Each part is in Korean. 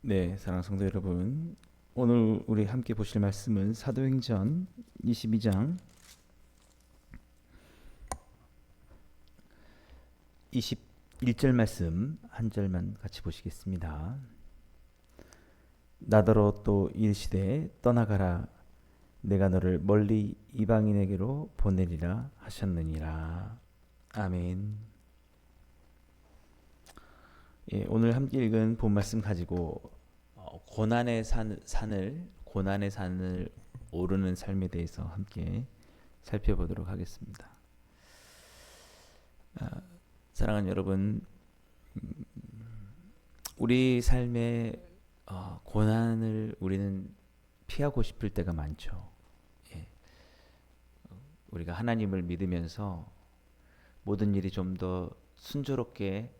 네, 사랑하는 성도 여러분. 오늘 우리 함께 보실 말씀은 사도행전 22장 21절 말씀 한 절만 같이 보시겠습니다. 나더러 또 이르시되 떠나가라 내가 너를 멀리 이방인에게로 보내리라 하셨느니라. 아멘. 예, 오늘 함께 읽은 본 말씀 가지고 고난의 산을 오르는 삶에 대해서 함께 살펴보도록 하겠습니다. 사랑하는 여러분, 우리 삶의 고난을 우리는 피하고 싶을 때가 많죠. 예, 우리가 하나님을 믿으면서 모든 일이 좀 더 순조롭게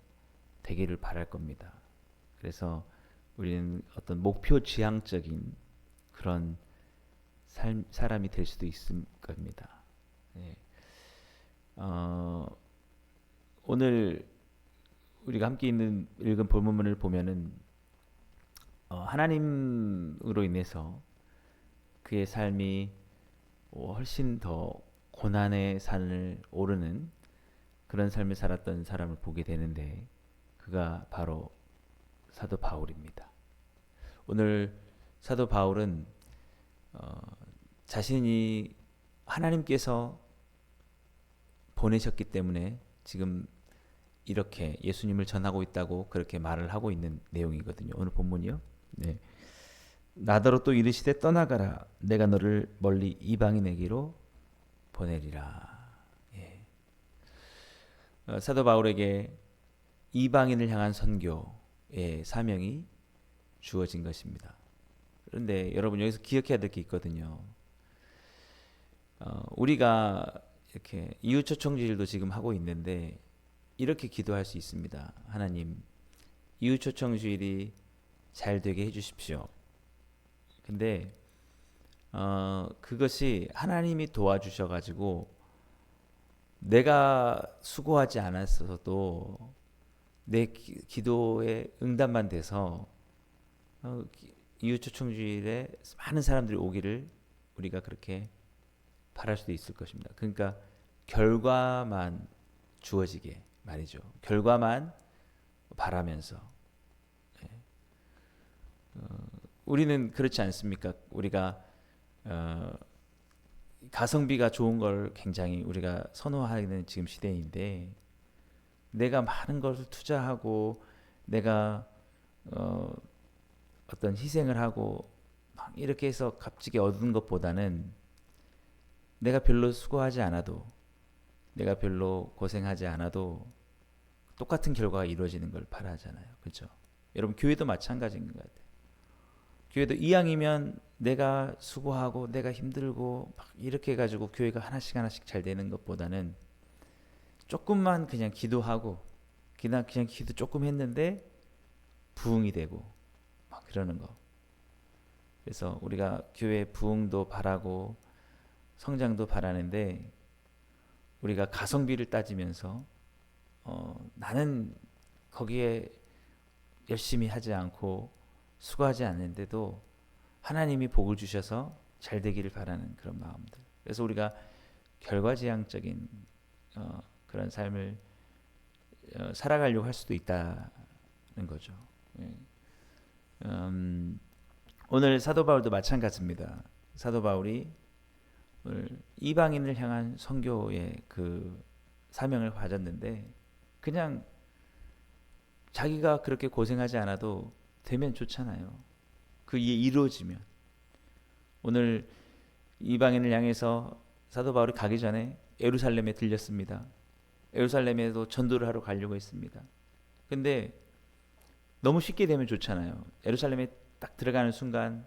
되기를 바랄 겁니다. 그래서 우리는 어떤 목표 지향적인 그런 사람이 될 수도 있을 겁니다. 예. 오늘 우리가 함께 읽은 본문을 보면은 하나님으로 인해서 그의 삶이 훨씬 더 고난의 산을 오르는 그런 삶을 살았던 사람을 보게 되는데 그가 바로 사도 바울입니다. 오늘 사도 바울은 자신이 하나님께서 보내셨기 때문에 지금 이렇게 예수님을 전하고 있다고 그렇게 말을 하고 있는 내용이거든요. 오늘 본문이요. 네. 나더러 또 이르시되 떠나가라 내가 너를 멀리 이방인에게로 보내리라. 예. 사도 바울에게 이방인을 향한 선교의 사명이 주어진 것입니다. 그런데 여러분 여기서 기억해야 될 게 있거든요. 우리가 이렇게 이웃초청주일도 지금 하고 있는데 이렇게 기도할 수 있습니다. 하나님, 이웃초청주일이 잘 되게 해주십시오. 근데 그것이 하나님이 도와주셔가지고 내가 수고하지 않았어도 내 기도에 응답만 돼서 이웃초청주일에 많은 사람들이 오기를 우리가 그렇게 바랄 수도 있을 것입니다. 그러니까 결과만 주어지게 말이죠. 결과만 바라면서 우리는 그렇지 않습니까? 우리가 가성비가 좋은 걸 굉장히 우리가 선호하는 지금 시대인데 내가 많은 것을 투자하고 내가 어떤 희생을 하고 막 이렇게 해서 값지게 얻은 것보다는 내가 별로 수고하지 않아도 내가 별로 고생하지 않아도 똑같은 결과가 이루어지는 걸 바라잖아요. 그렇죠? 여러분 교회도 마찬가지인 것 같아요. 교회도 이왕이면 내가 수고하고 내가 힘들고 막 이렇게 해가지고 교회가 하나씩 하나씩 잘 되는 것보다는 조금만 그냥 기도하고 그냥 기도 조금 했는데 부흥이 되고 막 그러는 거. 그래서 우리가 교회 부흥도 바라고 성장도 바라는데 우리가 가성비를 따지면서 나는 거기에 열심히 하지 않고 수고하지 않는데도 하나님이 복을 주셔서 잘 되기를 바라는 그런 마음들. 그래서 우리가 결과지향적인 그런 삶을 살아가려고 할 수도 있다는 거죠. 예. 오늘 사도 바울도 마찬가지입니다. 사도 바울이 오늘 이방인을 향한 선교의 그 사명을 가졌는데 그냥 자기가 그렇게 고생하지 않아도 되면 좋잖아요. 그 일이 이루어지면. 오늘 이방인을 향해서 사도 바울이 가기 전에 예루살렘에 들렸습니다. 예루살렘에도 전도를 하러 가려고 했습니다. 근데 너무 쉽게 되면 좋잖아요. 예루살렘에 딱 들어가는 순간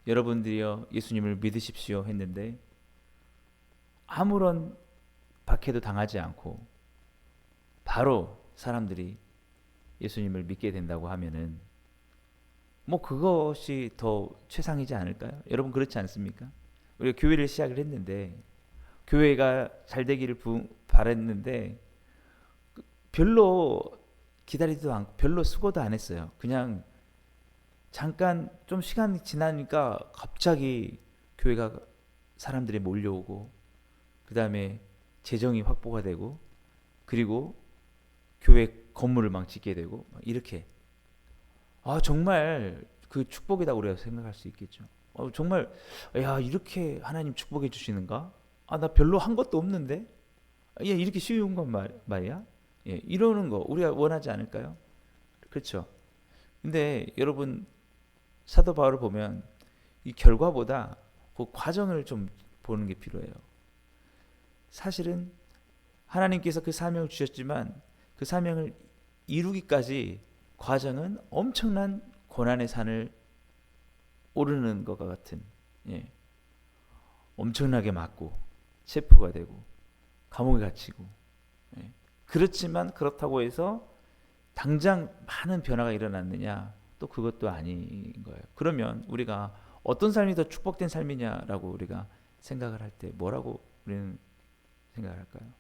여러분들이여 예수님을 믿으십시오 했는데 아무런 박해도 당하지 않고 바로 사람들이 예수님을 믿게 된다고 하면은 뭐 그것이 더 최상이지 않을까요? 여러분 그렇지 않습니까? 우리가 교회를 시작을 했는데 교회가 잘 되기를 바랬는데 별로 기다리지도 않고 별로 수고도 안 했어요. 그냥 잠깐 좀 시간이 지나니까 갑자기 교회가 사람들이 몰려오고 그 다음에 재정이 확보가 되고 그리고 교회 건물을 막 짓게 되고 이렇게 정말 그 축복이다 우리가 생각할 수 있겠죠. 정말 야 이렇게 하나님 축복해 주시는가? 나 별로 한 것도 없는데 이렇게 쉬운 건 말이야? 이러는 거 우리가 원하지 않을까요? 그렇죠. 근데 여러분 사도 바울을 보면 이 결과보다 그 과정을 좀 보는 게 필요해요. 사실은 하나님께서 그 사명을 주셨지만 그 사명을 이루기까지 과정은 엄청난 고난의 산을 오르는 것과 같은 엄청나게 맞고 체포가 되고 감옥에 갇히고 그렇지만 그렇다고 해서 당장 많은 변화가 일어났느냐? 또 그것도 아닌 거예요. 그러면 우리가 어떤 삶이 더 축복된 삶이냐라고 우리가 생각을 할 때 뭐라고 우리는 생각을 할까요?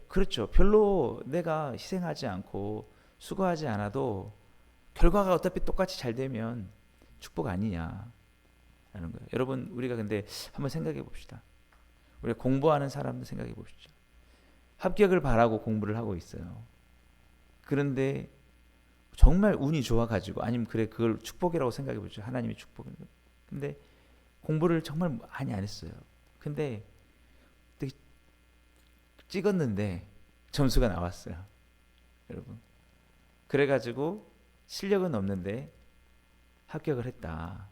그렇죠. 별로 내가 희생하지 않고 수고하지 않아도 결과가 어차피 똑같이 잘 되면 축복 아니냐라는 거예요. 여러분 우리가 근데 한번 생각해 봅시다. 우리가 공부하는 사람도 생각해 봅시다. 합격을 바라고 공부를 하고 있어요. 그런데 정말 운이 좋아가지고 아니면 그래 그걸 축복이라고 생각해 보죠. 하나님의 축복을. 근데 공부를 정말 많이 안 했어요. 근데 되게 찍었는데 점수가 나왔어요. 여러분. 그래가지고 실력은 없는데 합격을 했다.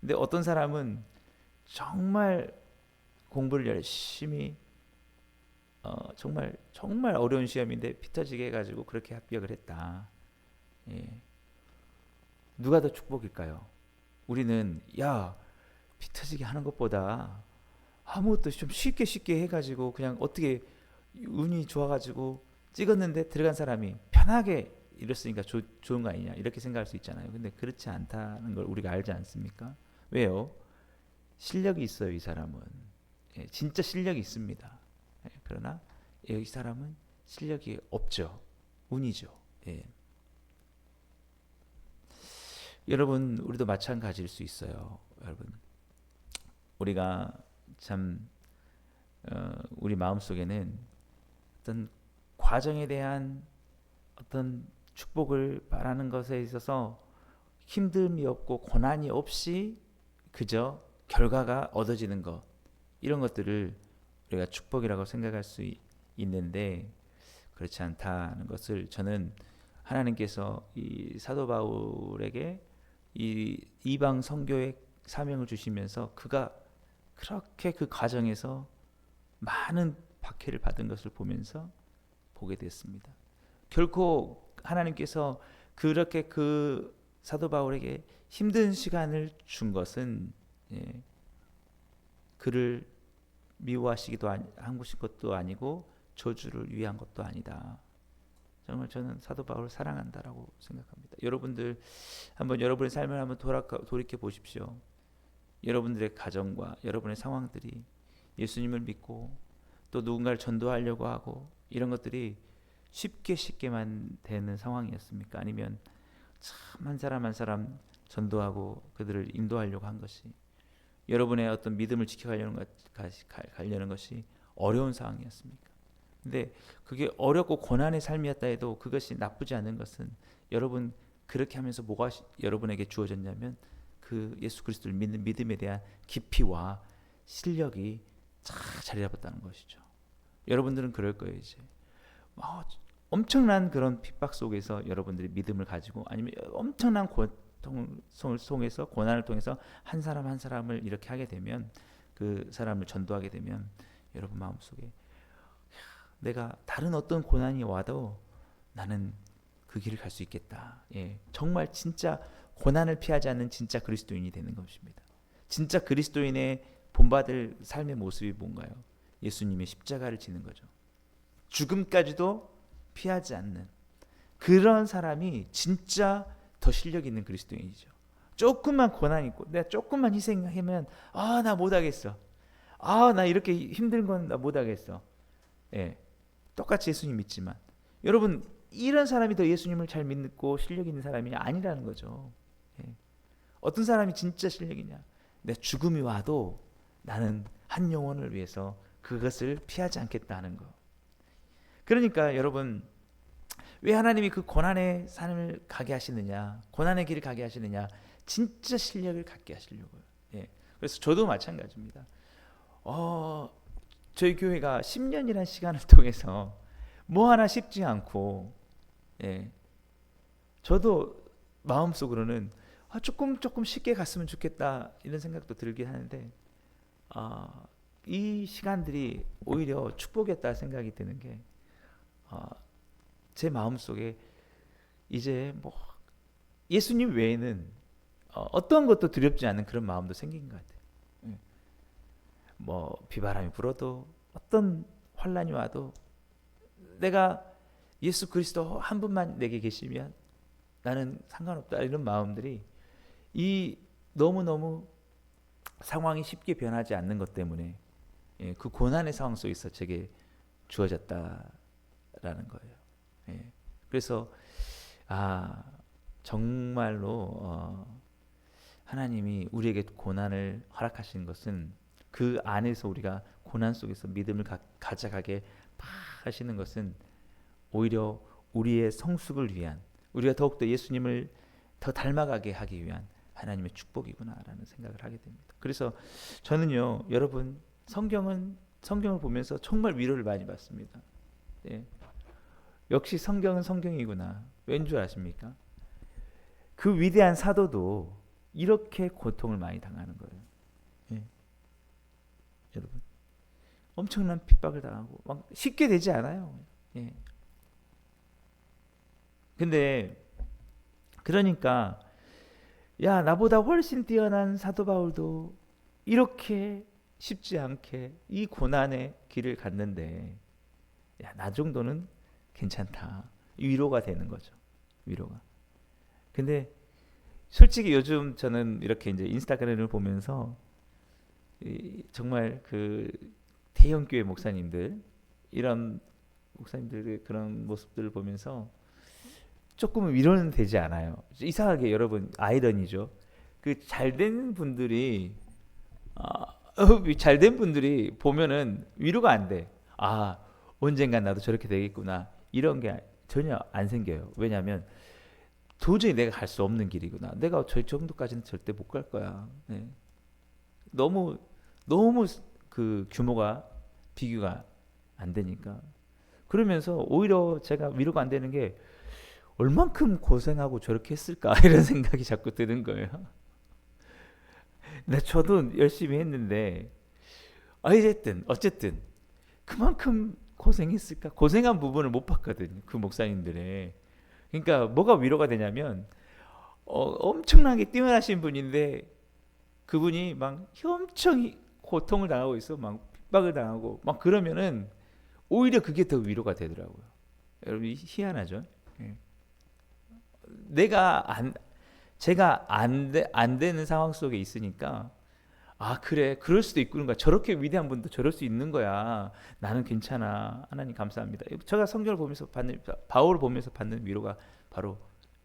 근데 어떤 사람은 정말 공부를 열심히 정말 어려운 시험인데 피 터지게 해가지고 그렇게 합격을 했다. 누가 더 축복일까요? 우리는 피 터지게 하는 것보다 아무것도 좀 쉽게 해가지고 그냥 어떻게 운이 좋아가지고 찍었는데 들어간 사람이 편하게 이랬으니까 좋은 거 아니냐 이렇게 생각할 수 있잖아요. 근데 그렇지 않다는 걸 우리가 알지 않습니까? 왜요? 실력이 있어요. 이 사람은 진짜 실력이 있습니다. 그러나 이 사람은 실력이 없죠. 운이죠. 여러분 우리도 마찬가지일 수 있어요. 여러분 우리가 참 우리 마음속에는 어떤 과정에 대한 어떤 축복을 바라는 것에 있어서 힘듦이 없고 고난이 없이 그저 결과가 얻어지는 것 이런 것들을 우리가 축복이라고 생각할 수 있는데 그렇지 않다는 것을 저는 하나님께서 이 사도 바울에게 이 이방 선교의 사명을 주시면서 그가 그렇게 그 과정에서 많은 박해를 받은 것을 보면서 보게 됐습니다. 결코 하나님께서 그렇게 그 사도 바울에게 힘든 시간을 준 것은 그를 미워하시기도 한 것도 아니고 저주를 위한 것도 아니다. 정말 저는 사도 바울을 사랑한다라고 생각합니다. 여러분들 한번 여러분의 삶을 한번 돌이켜 보십시오. 여러분들의 가정과 여러분의 상황들이 예수님을 믿고 또 누군가를 전도하려고 하고 이런 것들이 쉽게만 되는 상황이었습니까? 아니면 참 한 사람 한 사람 전도하고 그들을 인도하려고 한 것이 여러분의 어떤 믿음을 지켜가려는 것이 어려운 상황이었습니까? 근데 그게 어렵고 고난의 삶이었다 해도 그것이 나쁘지 않은 것은 여러분 그렇게 하면서 뭐가 여러분에게 주어졌냐면 그 예수 그리스도를 믿는 믿음에 대한 깊이와 실력이 잘 자리 잡았다는 것이죠. 여러분들은 그럴 거예요. 이제 엄청난 그런 핍박 속에서 여러분들이 믿음을 가지고 아니면 엄청난 고통을 통해서 고난을 통해서 한 사람 한 사람을 이렇게 하게 되면 그 사람을 전도하게 되면 여러분 마음속에 내가 다른 어떤 고난이 와도 나는 그 길을 갈 수 있겠다. 정말 진짜 고난을 피하지 않는 진짜 그리스도인이 되는 것입니다. 진짜 그리스도인의 본받을 삶의 모습이 뭔가요? 예수님의 십자가를 지는 거죠. 죽음까지도 피하지 않는 그런 사람이 진짜 더 실력 있는 그리스도인이죠. 조금만 고난 있고 내가 조금만 희생하면 나 못하겠어. 나 이렇게 힘든 건 나 못하겠어. 똑같이 예수님 믿지만 여러분 이런 사람이 더 예수님을 잘 믿고 실력 있는 사람이 아니라는 거죠. 예. 어떤 사람이 진짜 실력이냐? 내 죽음이 와도 나는 한 영혼을 위해서 그것을 피하지 않겠다 하는 거. 그러니까 여러분, 왜 하나님이 그 고난의 삶을 가게 하시느냐, 고난의 길을 가게 하시느냐, 진짜 실력을 갖게 하시려고요. 예. 그래서 저도 마찬가지입니다. 저희 교회가 10년이라는 시간을 통해서 뭐 하나 쉽지 않고, 예. 저도 마음속으로는 조금 쉽게 갔으면 좋겠다 이런 생각도 들긴 하는데, 이 시간들이 오히려 축복이었다 생각이 드는 게, 제 마음속에 이제 뭐 예수님 외에는 어떤 것도 두렵지 않은 그런 마음도 생긴 것 같아요. 예. 뭐 비바람이 불어도 어떤 환란이 와도 내가 예수 그리스도 한 분만 내게 계시면 나는 상관없다 이런 마음들이 이 너무너무 상황이 쉽게 변하지 않는 것 때문에 그 고난의 상황 속에서 제게 주어졌다라는 거예요. 예. 그래서 정말로 하나님이 우리에게 고난을 허락하신 것은 그 안에서 우리가 고난 속에서 믿음을 가져가게 하시는 것은 오히려 우리의 성숙을 위한, 우리가 더욱더 예수님을 더 닮아가게 하기 위한 하나님의 축복이구나라는 생각을 하게 됩니다. 그래서 저는요, 여러분, 성경을 보면서 정말 위로를 많이 받습니다. 예. 역시 성경은 성경이구나. 왠 줄 아십니까? 그 위대한 사도도 이렇게 고통을 많이 당하는 거예요. 예. 여러분, 엄청난 핍박을 당하고 막 쉽게 되지 않아요. 예. 근데 그러니까 야, 나보다 훨씬 뛰어난 사도 바울도 이렇게 쉽지 않게 이 고난의 길을 갔는데, 야, 나 정도는 괜찮다. 위로가 되는 거죠. 위로가. 근데 솔직히 요즘 저는 이렇게 이제 인스타그램을 보면서 정말 그 대형 교회 목사님들, 이런 목사님들의 그런 모습들을 보면서 조금은 위로는 되지 않아요. 이상하게 여러분, 아이러니죠. 그 잘된 분들이 잘된 분들이 보면은 위로가 안 돼. 언젠간 나도 저렇게 되겠구나. 이런 게 전혀 안 생겨요. 왜냐하면 도저히 내가 갈 수 없는 길이구나. 내가 저 정도까지는 절대 못 갈 거야. 네. 너무 그 규모가 비교가 안 되니까. 그러면서 오히려 제가 위로가 안 되는 게 얼만큼 고생하고 저렇게 했을까 이런 생각이 자꾸 드는 거예요. 저도 열심히 했는데 어쨌든 그만큼 고생했을까? 고생한 부분을 못 봤거든요. 그 목사님들의. 그러니까 뭐가 위로가 되냐면 엄청나게 뛰어나신 분인데 그분이 막 엄청 고통을 당하고 있어. 막 핍박을 당하고 막 그러면은 오히려 그게 더 위로가 되더라고요. 여러분, 희한하죠? 예. 제가 안 되는 상황 속에 있으니까 그래, 그럴 수도 있구나. 저렇게 위대한 분도 저럴 수 있는 거야. 나는 괜찮아. 하나님 감사합니다. 제가 성경을 보면서 바울을 보면서 받는 위로가 바로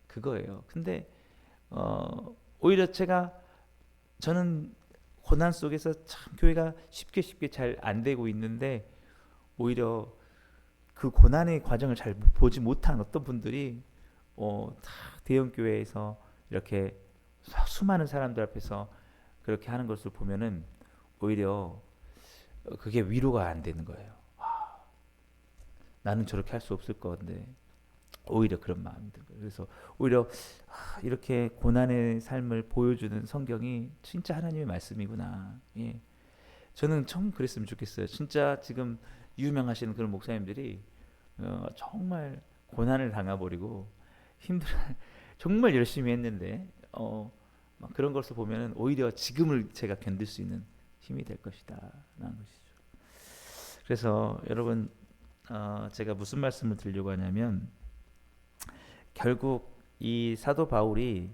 그거예요. 근데 오히려 저는 고난 속에서 참 교회가 쉽게 잘 안 되고 있는데 오히려 그 고난의 과정을 잘 보지 못한 어떤 분들이 대형 교회에서 이렇게 수많은 사람들 앞에서 그렇게 하는 것을 보면은 오히려 그게 위로가 안 되는 거예요. 나는 저렇게 할 수 없을 건데 오히려 그런 마음이 든 거예요. 그래서 오히려 이렇게 고난의 삶을 보여주는 성경이 진짜 하나님의 말씀이구나. 예. 저는 참 그랬으면 좋겠어요. 진짜 지금 유명하시는 그런 목사님들이 정말 고난을 당해버리고 힘들어 정말 열심히 했는데 막 그런 것을 보면은 오히려 지금을 제가 견딜 수 있는 힘이 될 것이다라는 것이죠. 그래서 여러분, 제가 무슨 말씀을 드리려고 하냐면 결국 이 사도 바울이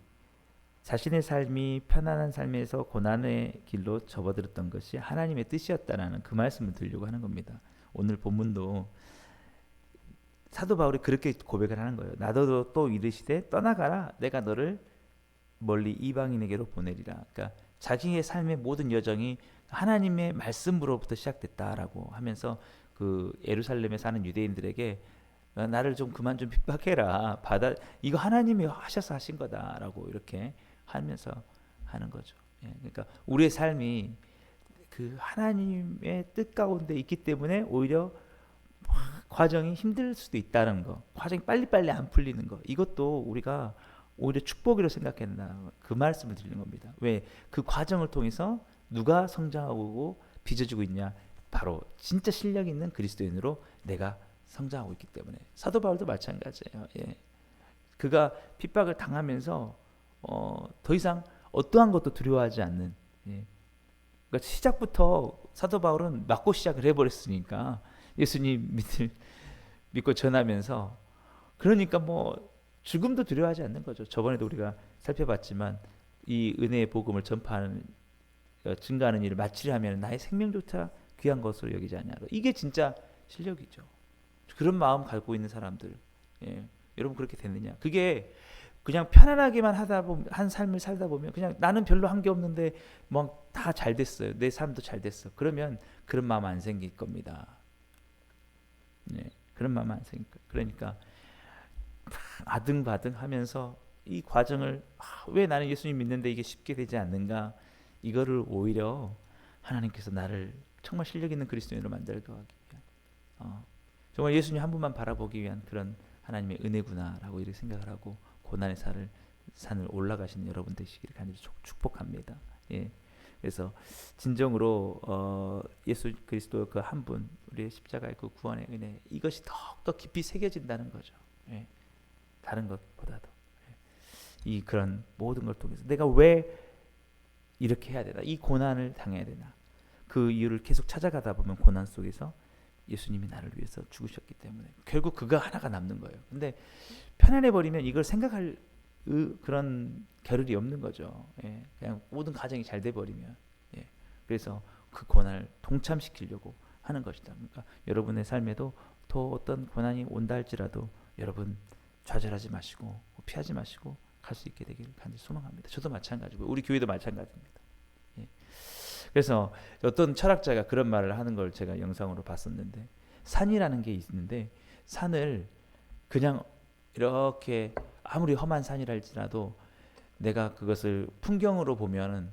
자신의 삶이 편안한 삶에서 고난의 길로 접어들었던 것이 하나님의 뜻이었다라는 그 말씀을 드리려고 하는 겁니다. 오늘 본문도 사도 바울이 그렇게 고백을 하는 거예요. 나도 또 이르시되 떠나가라 내가 너를 멀리 이방인에게로 보내리라. 그러니까 자기의 삶의 모든 여정이 하나님의 말씀으로부터 시작됐다라고 하면서 그 예루살렘에 사는 유대인들에게 나를 좀 그만 좀 핍박해라. 이거 하나님이 하셔서 하신 거다라고 이렇게 하면서 하는 거죠. 예, 그러니까 우리의 삶이 그 하나님의 뜻 가운데 있기 때문에 오히려 과정이 힘들 수도 있다는 거, 과정이 빨리빨리 안 풀리는 거, 이것도 우리가 오히려 축복이라고 생각했나 그 말씀을 드리는 겁니다. 왜? 그 과정을 통해서 누가 성장하고 빚어지고 있냐? 바로 진짜 실력 있는 그리스도인으로 내가 성장하고 있기 때문에. 사도 바울도 마찬가지예요. 예. 그가 핍박을 당하면서 더 이상 어떠한 것도 두려워하지 않는. 예. 그러니까 시작부터 사도 바울은 맞고 시작을 해버렸으니까 예수님 믿고 전하면서 그러니까 뭐 죽음도 두려워하지 않는 거죠. 저번에도 우리가 살펴봤지만 이 은혜의 복음을 전파하는 증가하는 일을 마치려 하면 나의 생명조차 귀한 것으로 여기지 않냐고. 이게 진짜 실력이죠. 그런 마음 갖고 있는 사람들, 예. 여러분 그렇게 됐느냐? 그게 그냥 편안하게만 하다 보면 한 삶을 살다 보면 그냥 나는 별로 한 게 없는데 뭐 다 잘 됐어요. 내 삶도 잘 됐어. 그러면 그런 마음 안 생길 겁니다. 네, 그런 마음 안 생길 거예요. 그러니까 아등바등하면서 이 과정을 왜 나는 예수님 믿는데 이게 쉽게 되지 않는가? 이거를 오히려 하나님께서 나를 정말 실력 있는 그리스도인으로 만들고 하기 위한 정말 예수님 한 분만 바라보기 위한 그런 하나님의 은혜구나라고 이렇게 생각을 하고 고난의 산을 올라가시는 여러분 되시기를 간절히 축복합니다. 예. 그래서 진정으로 예수 그리스도 그 한 분, 우리의 십자가의 그 구원의 은혜, 이것이 더욱더 깊이 새겨진다는 거죠. 예. 다른 것보다도. 예. 그런 모든 걸 통해서 내가 왜 이렇게 해야 되나, 이 고난을 당해야 되나, 그 이유를 계속 찾아가다 보면 고난 속에서 예수님이 나를 위해서 죽으셨기 때문에 결국 그거 하나가 남는 거예요. 근데 편안해 버리면 이걸 생각할 그런 겨를이 없는 거죠. 예, 그냥 모든 과정이 잘 돼 버리면. 예, 그래서 그 고난을 동참시키려고 하는 것이다. 그러니까 여러분의 삶에도 더 어떤 고난이 온다 할지라도 여러분 좌절하지 마시고 피하지 마시고 갈 수 있게 되기를 간절히 소망합니다. 저도 마찬가지고 우리 교회도 마찬가지입니다. 예. 그래서 어떤 철학자가 그런 말을 하는 걸 제가 영상으로 봤었는데, 산이라는 게 있는데 산을 그냥 이렇게 아무리 험한 산이라 할지라도 내가 그것을 풍경으로 보면은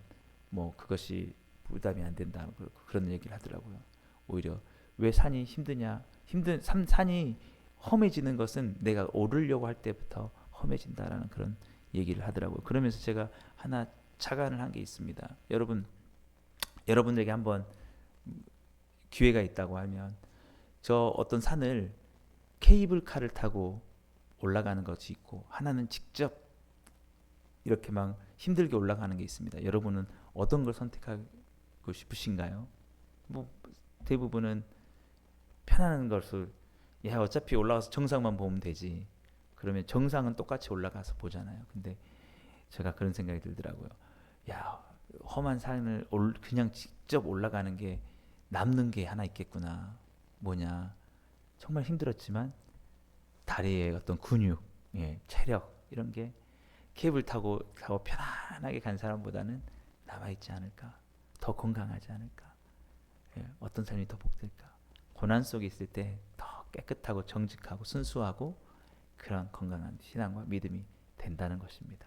뭐 그것이 부담이 안 된다, 그런 얘기를 하더라고요. 오히려 왜 산이 힘드냐, 산이 험해지는 것은 내가 오르려고 할 때부터 험해진다라는 그런 얘기를 하더라고요. 그러면서 제가 하나 착안을 한 게 있습니다. 여러분들에게 한번 기회가 있다고 하면 저 어떤 산을 케이블카를 타고 올라가는 것이 있고, 하나는 직접 이렇게 막 힘들게 올라가는 게 있습니다. 여러분은 어떤 걸 선택하고 싶으신가요? 뭐 대부분은 편안한 것을, 야 어차피 올라가서 정상만 보면 되지, 그러면 정상은 똑같이 올라가서 보잖아요. 근데 제가 그런 생각이 들더라고요. 야 험한 산을 그냥 직접 올라가는 게 남는 게 하나 있겠구나. 뭐냐, 정말 힘들었지만 다리의 어떤 근육, 예, 체력 이런 게 케이블 타고 편안하게 간 사람보다는 남아있지 않을까, 더 건강하지 않을까, 예, 어떤 삶이 더 복될까. 고난 속에 있을 때 더 깨끗하고 정직하고 순수하고 그런 건강한 신앙과 믿음이 된다는 것입니다.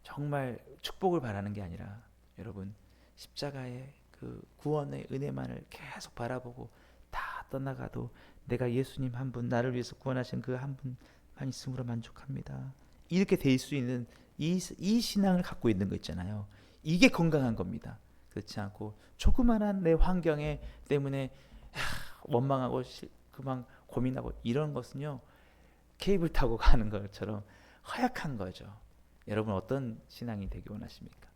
정말 축복을 바라는 게 아니라 여러분 십자가의 그 구원의 은혜만을 계속 바라보고 다 떠나가도 내가 예수님 한 분, 나를 위해서 구원하신 그 한 분만 있음으로 만족합니다, 이렇게 될 수 있는 이 신앙을 갖고 있는 거 있잖아요. 이게 건강한 겁니다. 그렇지 않고 조그만한 내 환경에 때문에 원망하고 그만 고민하고 이런 것은요, 케이블 타고 가는 것처럼 허약한 거죠. 여러분 어떤 신앙이 되기 원하십니까?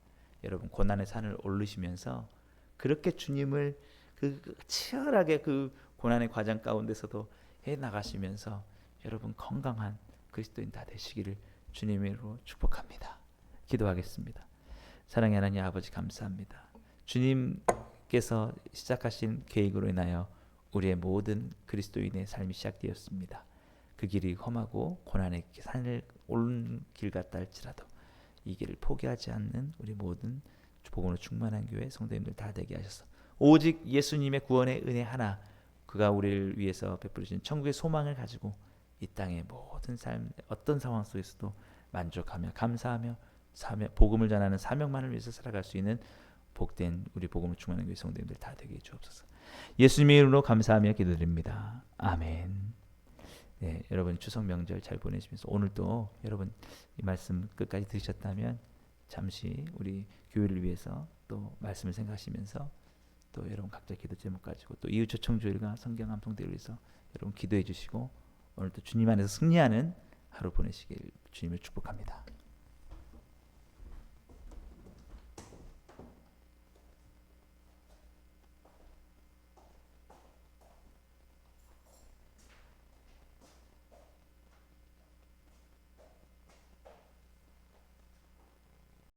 여러분 고난의 산을 오르시면서 그렇게 주님을 그 치열하게 그 고난의 과정 가운데서도 해 나가시면서 여러분 건강한 그리스도인 다 되시기를 주님으로 축복합니다. 기도하겠습니다. 사랑의 하나님 아버지, 감사합니다. 주님께서 시작하신 계획으로 인하여 우리의 모든 그리스도인의 삶이 시작되었습니다. 그 길이 험하고 고난의 산을 오른 길 같다 할지라도 이 길을 포기하지 않는 우리 모든 복음으로 충만한 교회 성도님들 다 되게 하셔서 오직 예수님의 구원의 은혜 하나, 그가 우리를 위해서 베풀어 주신 천국의 소망을 가지고 이 땅의 모든 삶 어떤 상황 속에서도 만족하며 감사하며 복음을 전하는 사명만을 위해서 살아갈 수 있는 복된 우리 복음을 충만한 교회 성도님들 다 되게 해 주옵소서. 예수님의 이름으로 감사하며 기도드립니다. 아멘. 네, 여러분 추석 명절 잘 보내시면서 오늘도 여러분 이 말씀 끝까지 들으셨다면 잠시 우리 교회를 위해서 또 말씀을 생각하시면서 또 여러분 각자 기도 제목 가지고 또 이웃 초청주일과 성경 암송대를 위해서 여러분 기도해 주시고 오늘도 주님 안에서 승리하는 하루 보내시길 주님을 축복합니다.